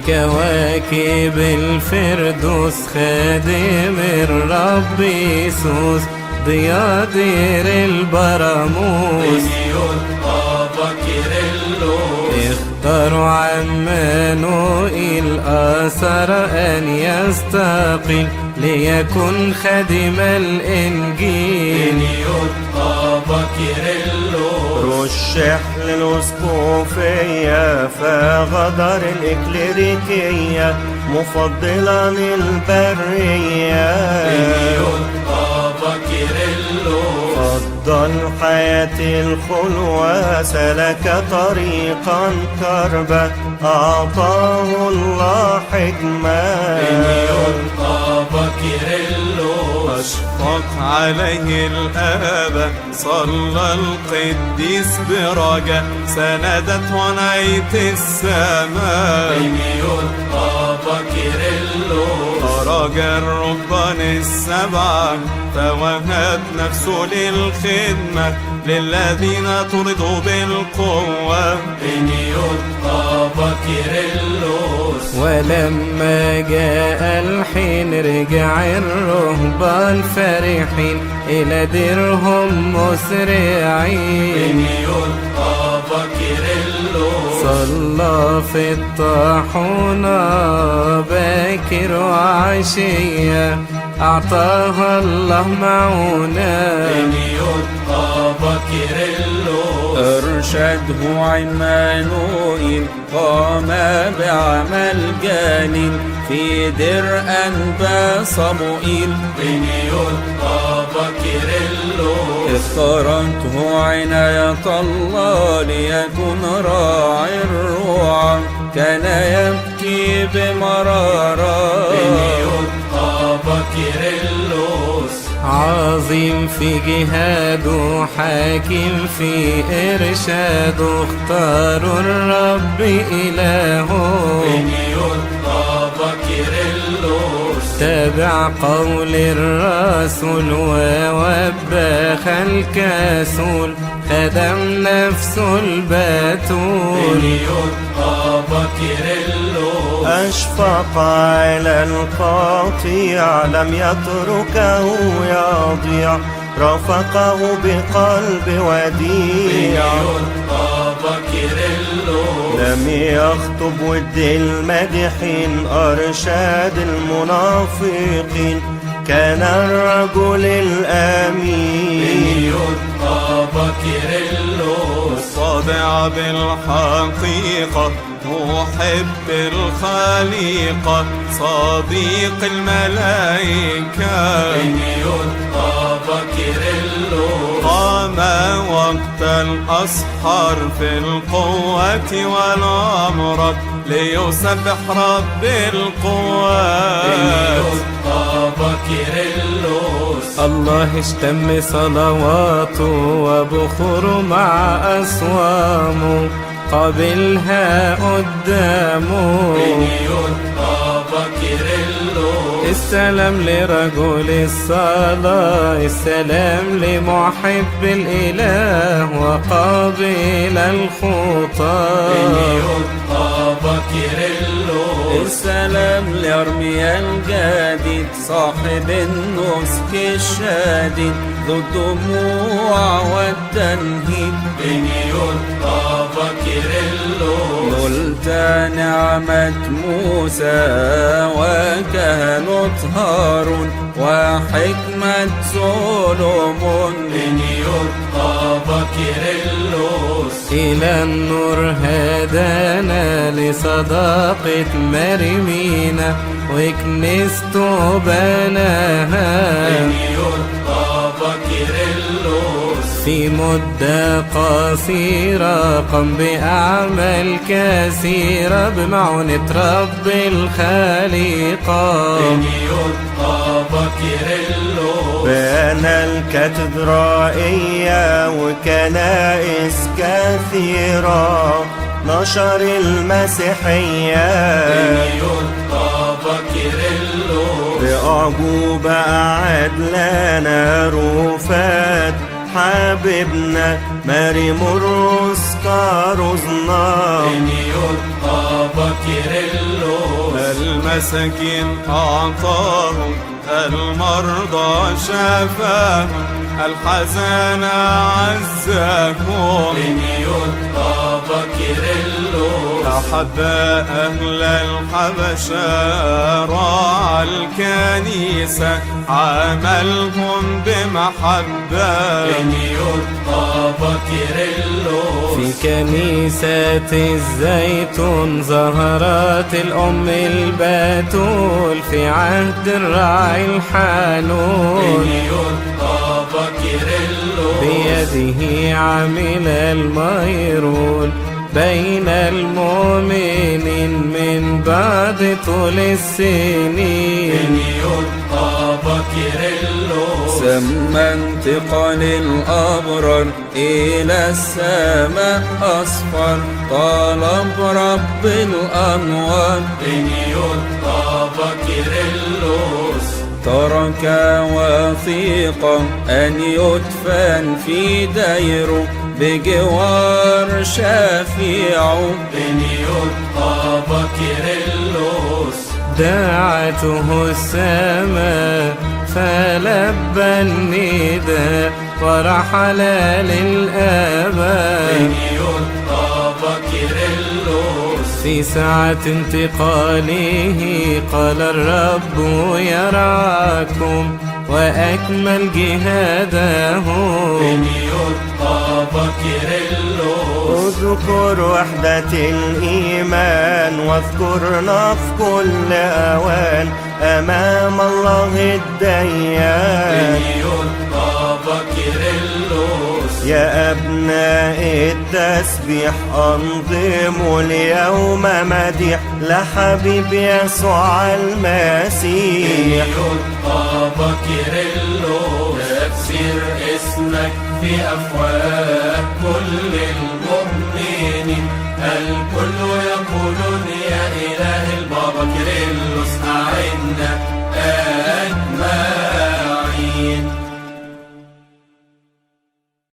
كواكب الفردوس خادم الرب يسوس ضياء دير البراموس اختاروا عمانوئيل آثر أن يستقيل ليكن خادم الإنجيل رشح للأسقفية فغدر الإكليريكية مفضلا البرية فضل حياة الخلوة سلك طريقا كربا أعطاه الله حكمة أشفق عليه الآباء صلى القديس برجاء سندت ونعيت السماء خرج الرهبان السبعة فوهب نفسه للخدمة للذين طردوا بالقوة ولما جاء الحين رجع الرهبان فرحين إلى ديرهم مسرعين صلى في الطاحونة باكر وعشية أعطاها الله معونة أرشده عمانوئيل قام بعمل جليل في دير أنبا صموئيل اختارته عناية الله ليكون راعي الرعى كان يبكي بمرارة عظيم في جهاده حاكم في إرشاده اختاروا الرب إلهه تابع قول الرسول ووبخ الكسول خدم نفسه البتول أشفق على القاطع لم يتركه يضيع رافقه بقلب وديع لم يخطب ود المدحين أرشاد المنافقين كان الرجل الأمين صادع بالحقيقة محب الخليقة صديق الملائكة قام وقت الأسحار في القوة والأمراض ليسبح رب القوات الله اشتم صلواته وبخور مع أصوامه قابلها قدامه السلام لرجل الصلاة السلام لمحب الإله وقابل الخطى السلام لأرميا الجديد صاحب النسك الشديد ذو الدموع والتنهيد نلت نعمة موسى وكهنة هارون وحكمة سولومون إلى النور هدانا لصداقة مريمينا وكنيسته بناها في مدة قصيرة قام بأعمال كثيرة بمعونة رب الخليقة بنى الكاتدرائية وكنائس كثيرة نشر المسيحية بأعجوبة أعد لنا رفات حبيبنا ماري مرقس كاروزنا كيرلس المساكين أعطاهم، المرضى شفاهم، الحزان عزاهم. بنيوت بابا كيرلس أحب أهل الحبشة، راعى الكنيسة، عاملهم بمحبة. بنيوت بابا كيرلس في كنيسة الزيتون ظهرت الأم البتول في عهد الراعي الحنون. بنيوت بابا كيرلس بيده عمل الميرون بين المؤمنين من بعد طول السنين. بنيوت بابا كيرلس سمى انتقال الأبرار إلى السماء أصفر، طلب رب الأنوار. بنيوت بابا كيرلس ترك وثيقة أن يدفن في ديره بجوار شفيعه. بنيوت بابا كيرلس دعته السماء فلبى النداء ورحل للآباء. بنيوت بابا كيرلس في ساعة انتقاله قال الرب يرعاكم وأكمل جهاده. بنيوت بابا كيرلس اذكر وحدة الإيمان واذكرنا في كل أوان أمام الله الديان. بنيوت بابا كيرلس يا أبناء التسبيح أنظموا اليوم مديح لحبيب يسوع المسيح. بنيوت بابا كيرلس تفسير اسمك في أفواه كل المؤمنين، الكل